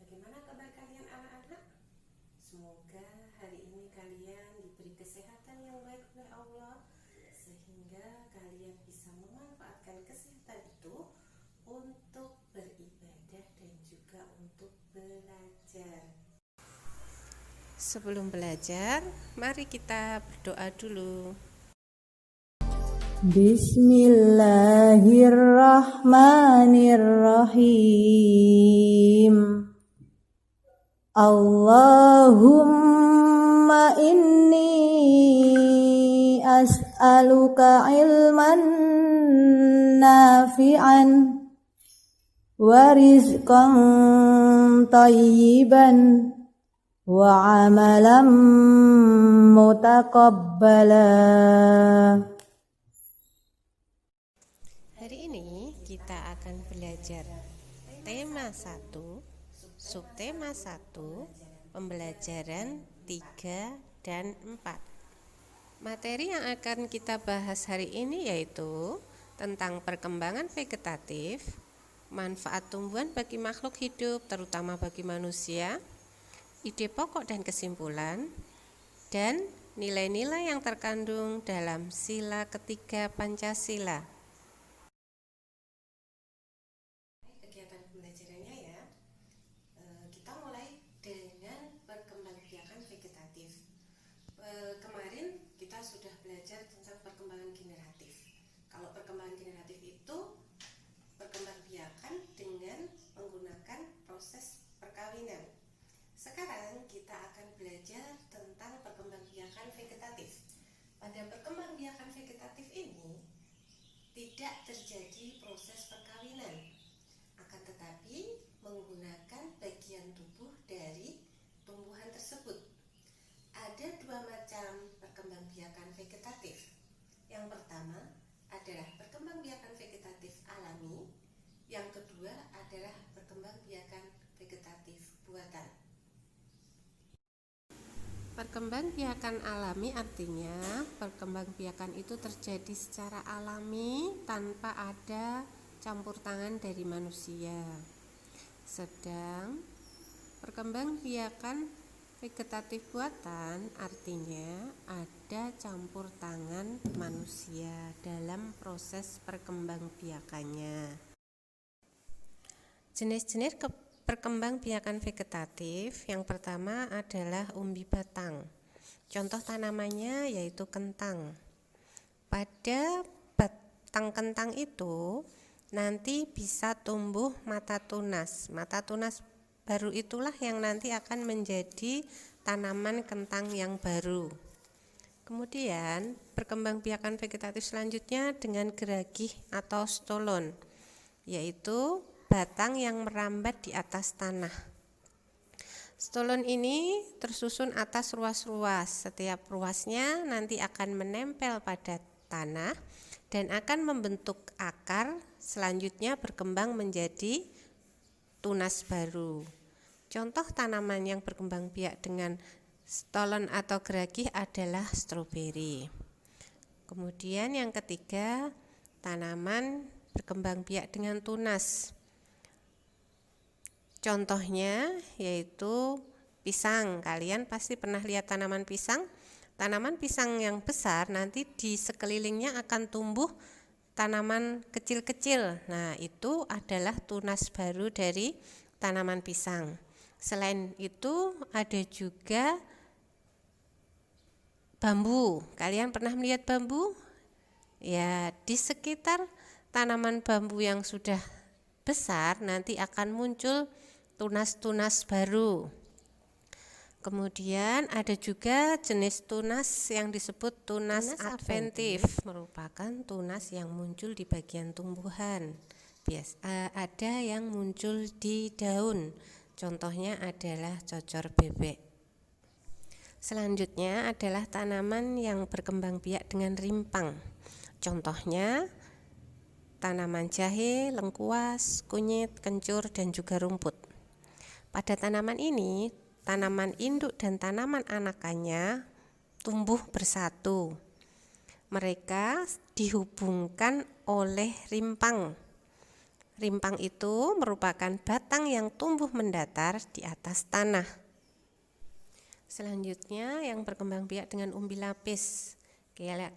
Bagaimana kabar kalian anak-anak? Semoga hari ini kalian diberi kesehatan yang baik oleh Allah, sehingga kalian bisa memanfaatkan kesehatan itu untuk beribadah dan juga untuk belajar. Sebelum belajar, mari kita berdoa dulu. Bismillahirrahmanirrahim. Allahumma inni as'aluka ilman nafi'an wa rizqan tayyiban wa amalan mutaqabbala. Hari ini kita akan belajar tema 1, subtema 1, pembelajaran 3 dan 4. Materi yang akan kita bahas hari ini yaitu tentang perkembangan vegetatif, manfaat tumbuhan bagi makhluk hidup terutama bagi manusia, ide pokok dan kesimpulan, dan nilai-nilai yang terkandung dalam sila ketiga Pancasila. Kegiatan pembelajarannya ya, kita mulai dengan perkembangbiakan vegetatif. Kemarin kita sudah belajar tentang perkembangan generatif. Kalau perkembangan generatif itu perkembangbiakan dengan menggunakan proses perkawinan. Sekarang kita akan belajar tentang perkembangbiakan vegetatif. Pada perkembangbiakan vegetatif ini tidak terjadi proses perkawinan, akan tetapi menggunakan bagian tubuh dari tumbuhan tersebut. Ada dua macam perkembangbiakan vegetatif. Yang pertama adalah perkembangbiakan vegetatif alami, yang kedua adalah perkembangbiakan vegetatif buatan. Perkembangbiakan alami artinya perkembangbiakan itu terjadi secara alami tanpa ada campur tangan dari manusia. Sedang perkembangbiakan vegetatif buatan artinya ada campur tangan manusia dalam proses perkembangbiakannya. Jenis-jenis perkembangbiakan vegetatif yang pertama adalah umbi batang. Contoh tanamannya yaitu kentang. Pada batang kentang itu nanti bisa tumbuh mata tunas. Mata tunas baru itulah yang nanti akan menjadi tanaman kentang yang baru. Kemudian perkembangbiakan vegetatif selanjutnya dengan geragih atau stolon, yaitu batang yang merambat di atas tanah. Stolon ini tersusun atas ruas-ruas. Setiap ruasnya nanti akan menempel pada tanah dan akan membentuk akar, selanjutnya berkembang menjadi tunas baru. Contoh tanaman yang berkembang biak dengan stolon atau geragih adalah stroberi. Kemudian yang ketiga, tanaman berkembang biak dengan tunas. Contohnya yaitu pisang. Kalian pasti pernah lihat tanaman pisang. Tanaman pisang yang besar nanti di sekelilingnya akan tumbuh tanaman kecil-kecil. Nah, itu adalah tunas baru dari tanaman pisang. Selain itu ada juga bambu. Kalian pernah melihat bambu? Ya, di sekitar tanaman bambu yang sudah besar nanti akan muncul tunas-tunas baru. Kemudian ada juga jenis tunas yang disebut tunas adventif, merupakan tunas yang muncul di bagian tumbuhan. Ada yang muncul di daun, contohnya adalah cocor bebek. Selanjutnya adalah tanaman yang berkembang biak dengan rimpang, contohnya tanaman jahe, lengkuas, kunyit, kencur, dan juga rumput. Pada tanaman ini, tanaman induk dan tanaman anakannya tumbuh bersatu. Mereka dihubungkan oleh rimpang. Rimpang itu merupakan batang yang tumbuh mendatar di atas tanah. Selanjutnya yang berkembang biak dengan umbi lapis.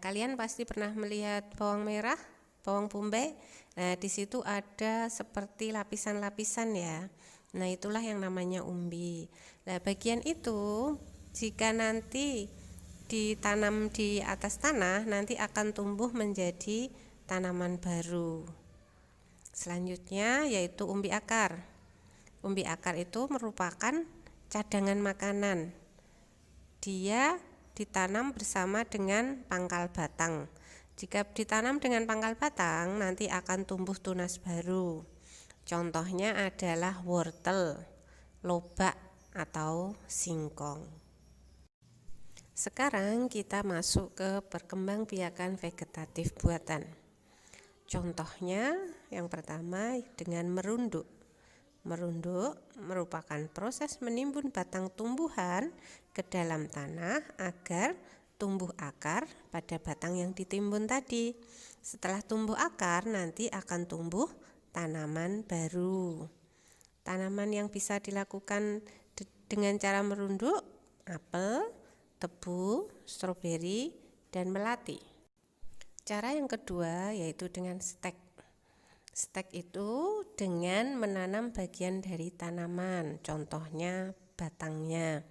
Kalian pasti pernah melihat bawang merah, bawang bombay. Nah, di situ ada seperti lapisan-lapisan ya. Nah, itulah yang namanya umbi. Nah, bagian itu jika nanti ditanam di atas tanah, nanti akan tumbuh menjadi tanaman baru. Selanjutnya yaitu umbi akar. Umbi akar itu merupakan cadangan makanan. Dia ditanam bersama dengan pangkal batang. Jika ditanam dengan pangkal batang, nanti akan tumbuh tunas baru. Contohnya adalah wortel, lobak, atau singkong. Sekarang kita masuk ke perkembangbiakan vegetatif buatan. Contohnya yang pertama dengan merunduk. Merunduk merupakan proses menimbun batang tumbuhan ke dalam tanah agar tumbuh akar pada batang yang ditimbun tadi. Setelah tumbuh akar, nanti akan tumbuh tanaman baru. Tanaman yang bisa dilakukan dengan cara merunduk, apel, tebu, stroberi, dan melati. Cara yang kedua yaitu dengan stek. Stek itu dengan menanam bagian dari tanaman, contohnya batangnya.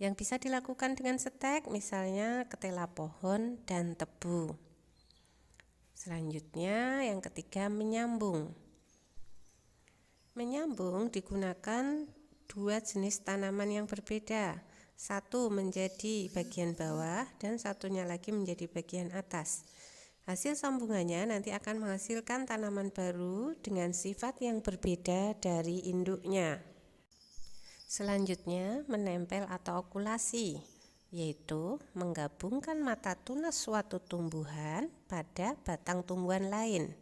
Yang bisa dilakukan dengan stek misalnya ketela pohon dan tebu. Selanjutnya yang ketiga menyambung. Menyambung digunakan dua jenis tanaman yang berbeda. Satu menjadi bagian bawah dan satunya lagi menjadi bagian atas. Hasil sambungannya nanti akan menghasilkan tanaman baru dengan sifat yang berbeda dari induknya. Selanjutnya menempel atau okulasi, yaitu menggabungkan mata tunas suatu tumbuhan pada batang tumbuhan lain.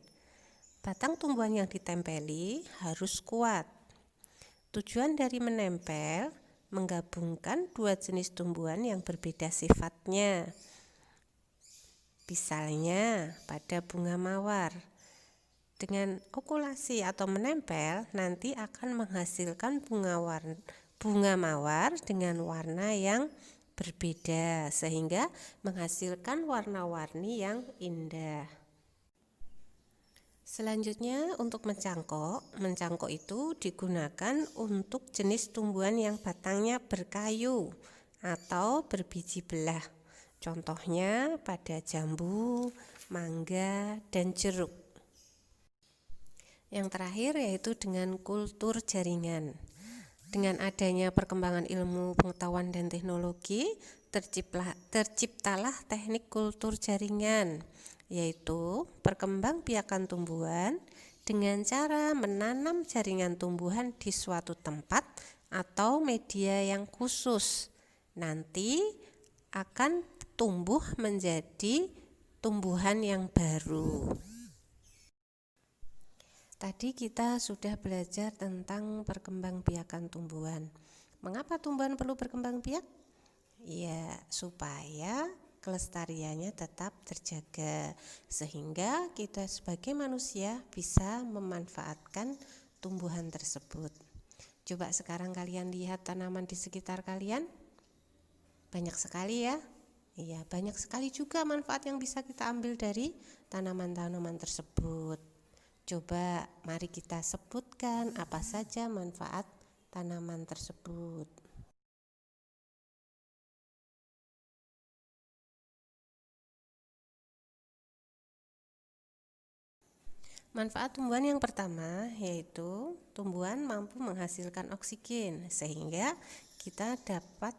Batang tumbuhan yang ditempeli harus kuat. Tujuan dari menempel menggabungkan dua jenis tumbuhan yang berbeda sifatnya. Misalnya pada bunga mawar. Dengan okulasi atau menempel nanti akan menghasilkan bunga mawar dengan warna yang berbeda sehingga menghasilkan warna-warni yang indah. Selanjutnya untuk mencangkok. Mencangkok itu digunakan untuk jenis tumbuhan yang batangnya berkayu atau berbiji belah. Contohnya pada jambu, mangga, dan jeruk. Yang terakhir yaitu dengan kultur jaringan. Dengan adanya perkembangan ilmu pengetahuan dan teknologi, terciptalah teknik kultur jaringan, yaitu perkembangbiakan tumbuhan dengan cara menanam jaringan tumbuhan di suatu tempat atau media yang khusus. Nanti akan tumbuh menjadi tumbuhan yang baru. Tadi kita sudah belajar tentang perkembangbiakan tumbuhan. Mengapa tumbuhan perlu berkembang biak? Ya, supaya kelestariannya tetap terjaga, sehingga kita sebagai manusia bisa memanfaatkan tumbuhan tersebut. Coba sekarang kalian lihat tanaman di sekitar kalian. Banyak sekali ya. Iya, banyak sekali juga manfaat yang bisa kita ambil dari tanaman-tanaman tersebut. Coba mari kita sebutkan apa saja manfaat tanaman tersebut. Manfaat tumbuhan yang pertama yaitu tumbuhan mampu menghasilkan oksigen sehingga kita dapat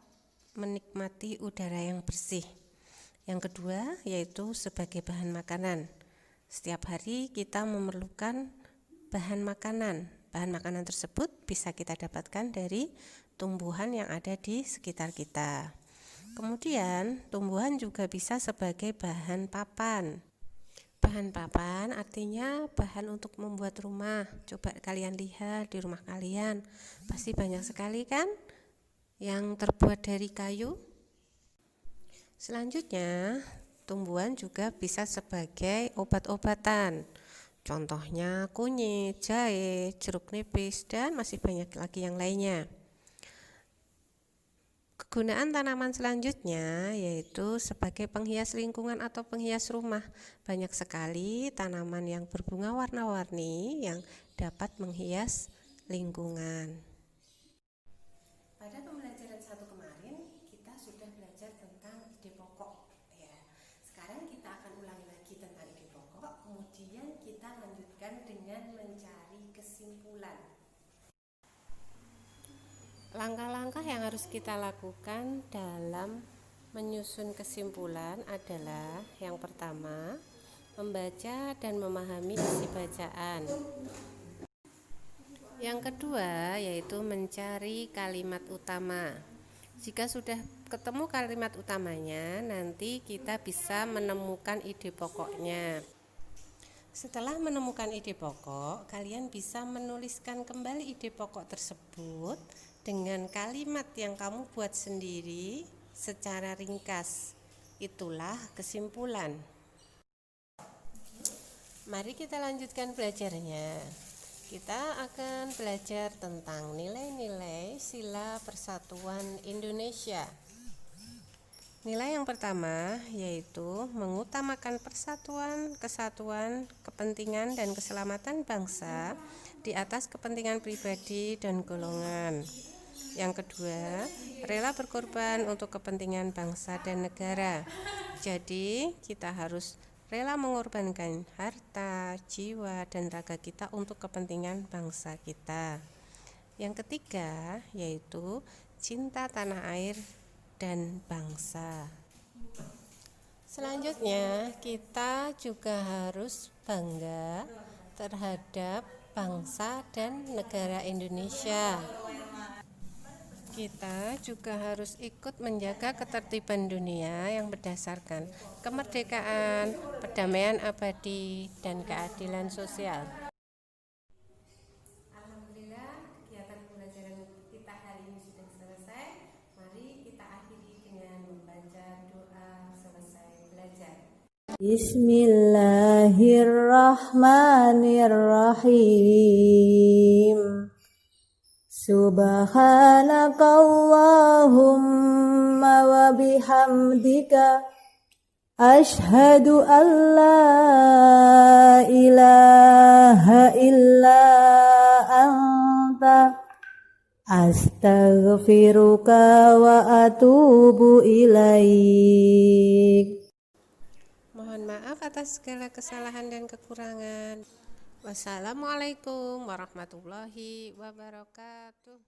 menikmati udara yang bersih. Yang kedua yaitu sebagai bahan makanan. Setiap hari kita memerlukan bahan makanan. Bahan makanan tersebut bisa kita dapatkan dari tumbuhan yang ada di sekitar kita. Kemudian tumbuhan juga bisa sebagai bahan papan. Bahan papan artinya bahan untuk membuat rumah. Coba kalian lihat di rumah kalian, pasti banyak sekali kan yang terbuat dari kayu. Selanjutnya, tumbuhan juga bisa sebagai obat-obatan. Contohnya kunyit, jahe, jeruk nipis, dan masih banyak lagi yang lainnya. Kegunaan tanaman selanjutnya yaitu sebagai penghias lingkungan atau penghias rumah. Banyak sekali tanaman yang berbunga warna-warni yang dapat menghias lingkungan. Pada pembelajaran 1 kemarin kita sudah belajar tentang ide pokok ya. Sekarang kita akan ulangi lagi tentang ide pokok, kemudian kita lanjutkan dengan mencari kesimpulan. Langkah-langkah yang harus kita lakukan dalam menyusun kesimpulan adalah yang pertama, membaca dan memahami isi bacaan. Yang kedua yaitu mencari kalimat utama. Jika sudah ketemu kalimat utamanya, nanti kita bisa menemukan ide pokoknya. Setelah menemukan ide pokok, kalian bisa menuliskan kembali ide pokok tersebut dengan kalimat yang kamu buat sendiri secara ringkas. Itulah kesimpulan. Mari kita lanjutkan belajarnya. Kita akan belajar tentang nilai-nilai Sila Persatuan Indonesia. Nilai yang pertama yaitu mengutamakan persatuan, kesatuan, kepentingan, dan keselamatan bangsa di atas kepentingan pribadi dan golongan. Yang kedua, rela berkorban untuk kepentingan bangsa dan negara. Jadi, kita harus rela mengorbankan harta, jiwa, dan raga kita untuk kepentingan bangsa kita. Yang ketiga yaitu cinta tanah air dan bangsa. Selanjutnya kita juga harus bangga terhadap bangsa dan negara Indonesia. Kita juga harus ikut menjaga ketertiban dunia yang berdasarkan kemerdekaan, perdamaian abadi, dan keadilan sosial. Alhamdulillah, kegiatan pembelajaran kita hari ini sudah selesai. Mari kita akhiri dengan membaca doa selesai belajar. Bismillahirrahmanirrahim. Subhanakallahumma wa bihamdika ashhadu an la ilaha illa anta astaghfiruka wa atubu ilaik. Mohon maaf atas segala kesalahan dan kekurangan. Wassalamualaikum warahmatullahi wabarakatuh.